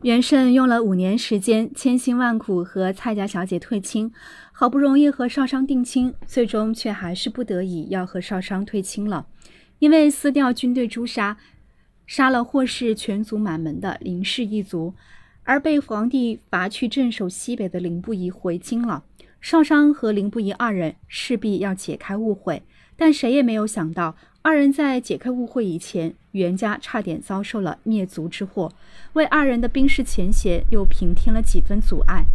袁胜用了5年时间，千辛万苦和蔡家小姐退亲，好不容易和少商定亲，最终却还是不得已要和少商退亲了。因为撕掉军队诛杀，杀了霍氏全族满门的林氏一族，而被皇帝罚去镇守西北的凌不疑回京了。少商和凌不疑2人势必要解开误会，但谁也没有想到2人在解开误会以前，袁家差点遭受了灭族之祸，为2人的冰释前嫌又平添了几分阻碍。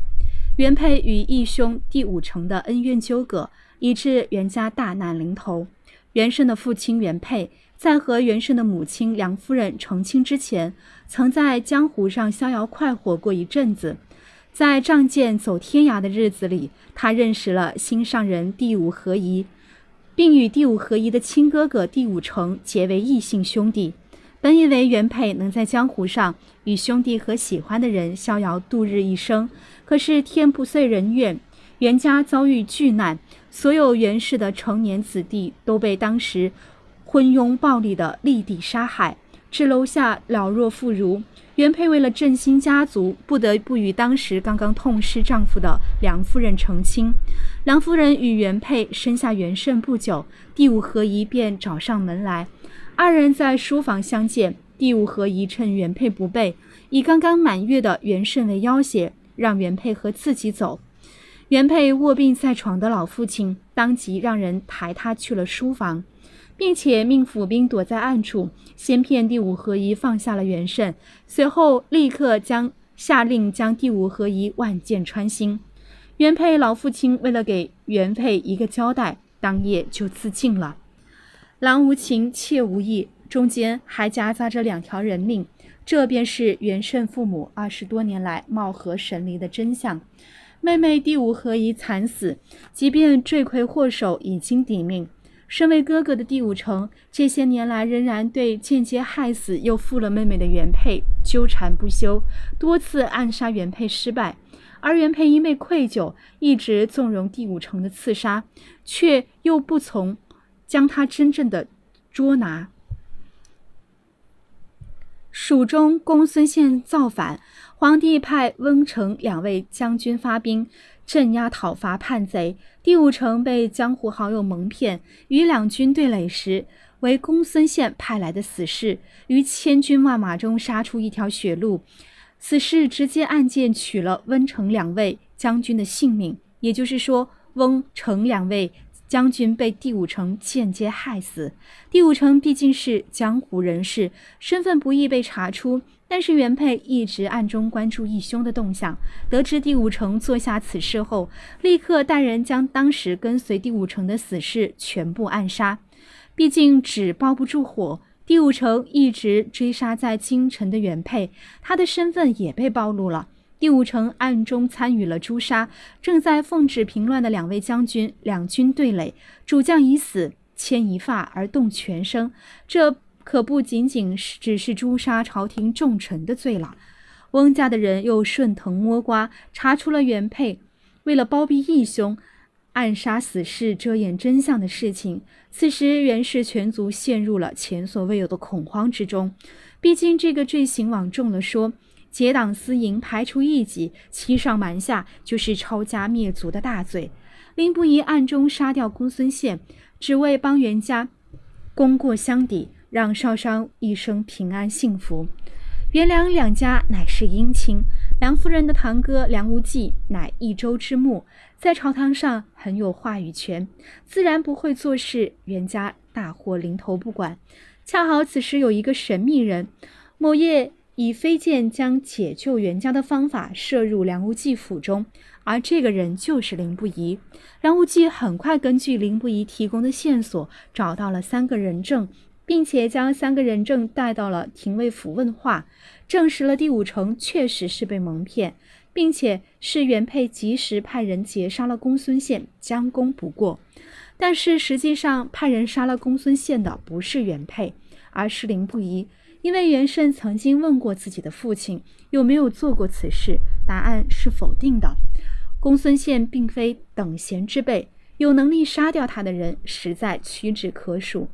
袁佩与义兄第5城的恩怨纠葛，以致袁家大难临头。袁胜的父亲袁佩在和袁胜的母亲梁夫人成亲之前，曾在江湖上逍遥快活过一阵子。在仗剑走天涯的日子里，他认识了心上人第5何仪，并与第5何仪的亲哥哥第5城结为异姓兄弟。本以为袁佩能在江湖上与兄弟和喜欢的人逍遥度日一生，可是天不遂人愿，袁家遭遇巨难，所有袁氏的成年子弟都被当时昏庸暴力的立地杀害，只留下老弱妇孺。袁佩为了振兴家族，不得不与当时刚刚痛失丈夫的梁夫人成亲。梁夫人与袁佩生下袁胜不久，第5何仪便找上门来，2人在书房相见。第5何仪趁袁佩不备，以刚刚满月的袁胜为要挟，让袁佩和自己走。袁佩卧病在床的老父亲当即让人抬他去了书房，并且命府兵躲在暗处，先骗第5何仪放下了袁胜，随后立刻下令将第5何仪万箭穿心。袁佩老父亲为了给袁佩一个交代，当夜就自尽了。郎无情，妾无义，中间还夹杂着2条人命，这便是袁胜父母20多年来貌合神离的真相。妹妹第5何仪惨死，即便罪魁祸首已经抵命，身为哥哥的第5城这些年来仍然对间接害死又负了妹妹的袁佩纠缠不休，多次暗杀袁佩失败。而袁佩因为愧疚，一直纵容第5城的刺杀，却又不从将他真正的捉拿。蜀中公孙宪造反，皇帝派温成2位将军发兵镇压讨伐叛贼。第5城被江湖好友蒙骗，与两军对垒时，为公孙宪派来的死士，于千军万马中杀出一条血路。死士直接暗箭取了温成2位将军的性命，也就是说，温成2位将军被第5城间接害死。第5城毕竟是江湖人士，身份不易被查出，但是袁佩一直暗中关注义兄的动向，得知第5城做下此事后，立刻带人将当时跟随第5城的死士全部暗杀。毕竟纸包不住火，第5城一直追杀在京城的袁佩，他的身份也被暴露了。第5城暗中参与了诛杀正在奉旨平乱的2位将军，两军对垒，主将已死，牵一发而动全身，这可不仅仅只是诛杀朝廷重臣的罪了。翁家的人又顺藤摸瓜，查出了袁佩为了包庇义兄，暗杀死士遮掩真相的事情。此时袁氏全族陷入了前所未有的恐慌之中，毕竟这个罪行往重了说，结党私营，排除异己，欺上瞒下，就是抄家灭族的大罪。林不疑暗中杀掉公孙宪，只为帮袁家功过相抵，让少商一生平安幸福。袁梁2家乃是姻亲，梁夫人的堂哥梁无忌乃益州之牧，在朝堂上很有话语权，自然不会做事袁家大祸临头不管。恰好此时有一个神秘人，某夜以飞剑将解救袁家的方法射入梁无忌府中，而这个人就是林不疑。梁无忌很快根据林不疑提供的线索找到了3个人证，并且将3个人证带到了廷尉府问话，证实了第5城确实是被蒙骗，并且是袁佩及时派人劫杀了公孙宪，将功补过。但是实际上派人杀了公孙宪的不是袁佩，而是林不疑。因为袁胜曾经问过自己的父亲有没有做过此事，答案是否定的。公孙宪并非等闲之辈，有能力杀掉他的人实在屈指可数。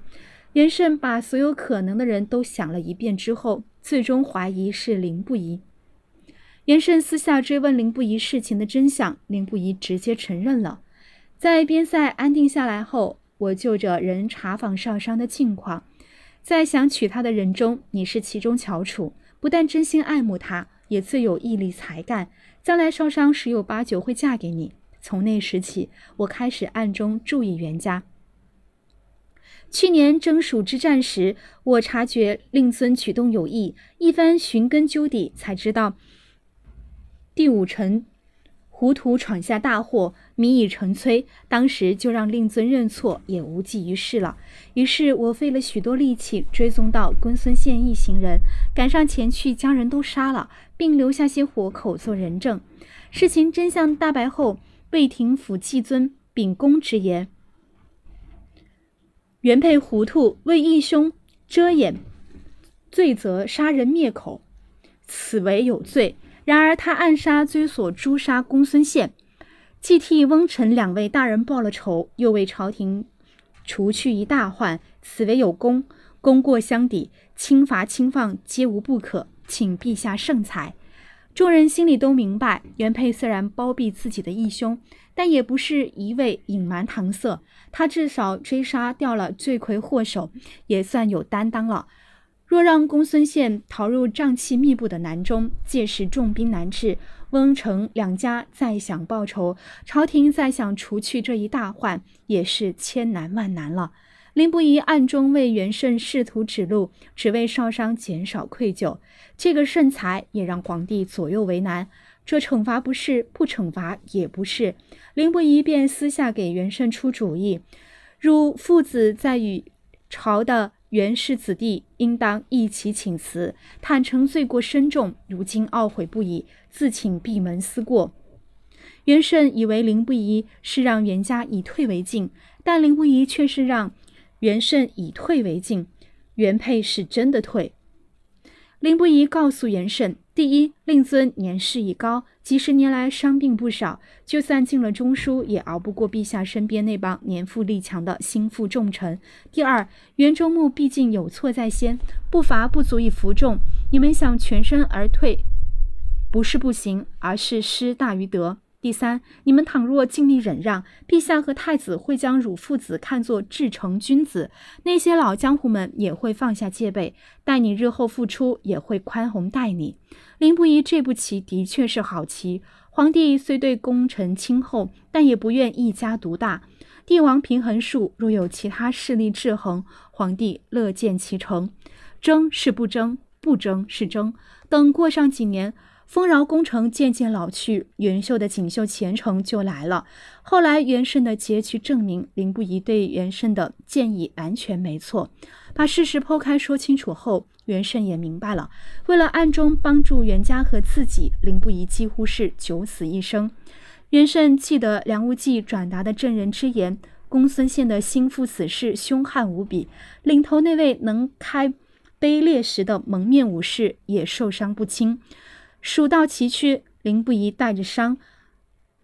袁胜把所有可能的人都想了一遍之后，最终怀疑是林不疑。袁胜私下追问凌不疑事情的真相，凌不疑直接承认了。在边塞安定下来后，我就着人查访少商的近况，在想娶她的人中，你是其中翘楚，不但真心爱慕她，也最有毅力才干，将来少商十有八九会嫁给你。从那时起，我开始暗中注意袁家。去年征蜀之战时，我察觉令尊举动有异，一番寻根究底，才知道第五城糊涂闯下大祸，米已成炊，当时就让令尊认错，也无济于事了。于是我费了许多力气追踪到公孙县一行人，赶上前去将人都杀了，并留下些活口做人证。事情真相大白后，魏廷府季尊秉公直言，原配糊涂为义兄遮掩罪责，杀人灭口，此为有罪。然而他暗杀追索诛杀公孙宪，既替翁臣两位大人报了仇，又为朝廷除去一大患，此为有功。功过相抵，轻罚轻放皆无不可，请陛下圣裁。众人心里都明白，原配虽然包庇自己的义兄，但也不是一味隐瞒搪塞，他至少追杀掉了罪魁祸首，也算有担当了。若让公孙宪逃入瘴气密布的南中，届时重兵难治，翁城两家再想报仇，朝廷再想除去这一大患，也是千难万难了。凌不疑暗中为袁胜试图指路，只为少商减少愧疚。这个圣裁也让皇帝左右为难，这惩罚不是，不惩罚也不是。凌不疑便私下给袁胜出主意，如父子在与朝的袁氏子弟，应当一起请辞，坦诚罪过深重，如今懊悔不已，自请闭门思过。袁胜以为凌不疑是让袁家以退为进，但凌不疑却是让袁胜以退为进，原配是真的退。凌不疑告诉袁胜，第一，令尊年事已高，几十年来伤病不少，就算进了中书，也熬不过陛下身边那帮年富力强的心腹重臣。第二，袁州牧毕竟有错在先，步伐不足以服众，你们想全身而退，不是不行，而是失大于得。第三，你们倘若尽力忍让，陛下和太子会将汝父子看作至诚君子，那些老江湖们也会放下戒备，待你日后复出，也会宽宏待你。凌不疑这步棋的确是好棋，皇帝虽对功臣亲厚，但也不愿一家独大。帝王平衡术，若有其他势力制衡，皇帝乐见其成。争是不争，不争是争。等过上几年，丰饶工程渐渐老去，袁秀的锦绣前程就来了。后来袁胜的结局证明，凌不疑对袁胜的建议完全没错。把事实剖开说清楚后，袁胜也明白了，为了暗中帮助袁家和自己，凌不疑几乎是九死一生。袁胜记得梁无忌转达的正人之言，公孙宪的心腹死士凶悍无比，领头那位能开碑裂石的蒙面武士也受伤不轻。蜀道崎岖，凌不疑带着伤，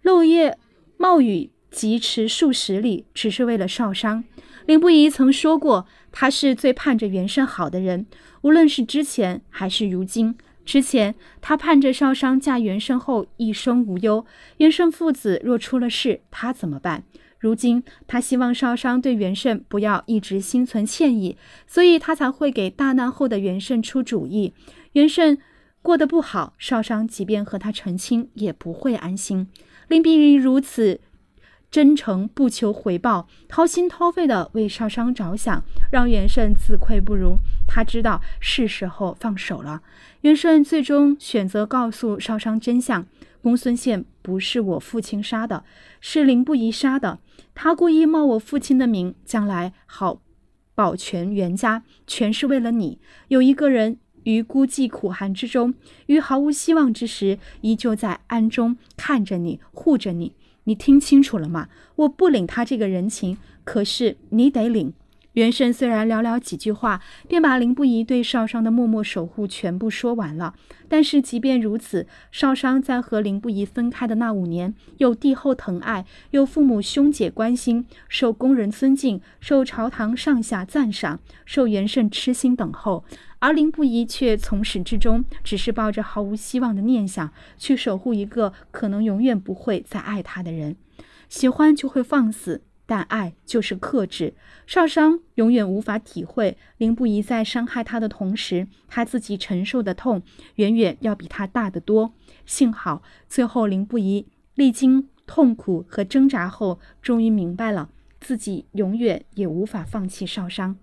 漏夜冒雨疾驰数十里，只是为了少商。凌不疑曾说过，他是最盼着袁胜好的人，无论是之前还是如今。之前他盼着少商嫁袁胜后一生无忧，袁胜父子若出了事，他怎么办？如今他希望少商对袁胜不要一直心存歉意，所以他才会给大难后的袁胜出主意。袁胜过得不好，少商即便和他成亲，也不会安心。凌不疑如此真诚，不求回报，掏心掏肺地为少商着想，让袁胜自愧不如。他知道是时候放手了。袁胜最终选择告诉少商真相，公孙宪不是我父亲杀的，是凌不疑杀的。他故意冒我父亲的名，将来好保全袁家，全是为了你。有一个人于孤寂苦寒之中，于毫无希望之时，依旧在暗中看着你，护着你。你听清楚了吗？我不领他这个人情，可是你得领。袁胜虽然寥寥几句话便把凌不疑对少商的默默守护全部说完了，但是即便如此，少商在和凌不疑分开的那5年，有帝后疼爱，有父母兄姐关心，受宫人尊敬，受朝堂上下赞赏，受袁胜痴心等候，而凌不疑却从始至终只是抱着毫无希望的念想去守护一个可能永远不会再爱他的人。喜欢就会放肆，但爱就是克制。少商永远无法体会凌不疑在伤害他的同时，他自己承受的痛远远要比他大得多。幸好最后凌不疑历经痛苦和挣扎后，终于明白了自己永远也无法放弃少商。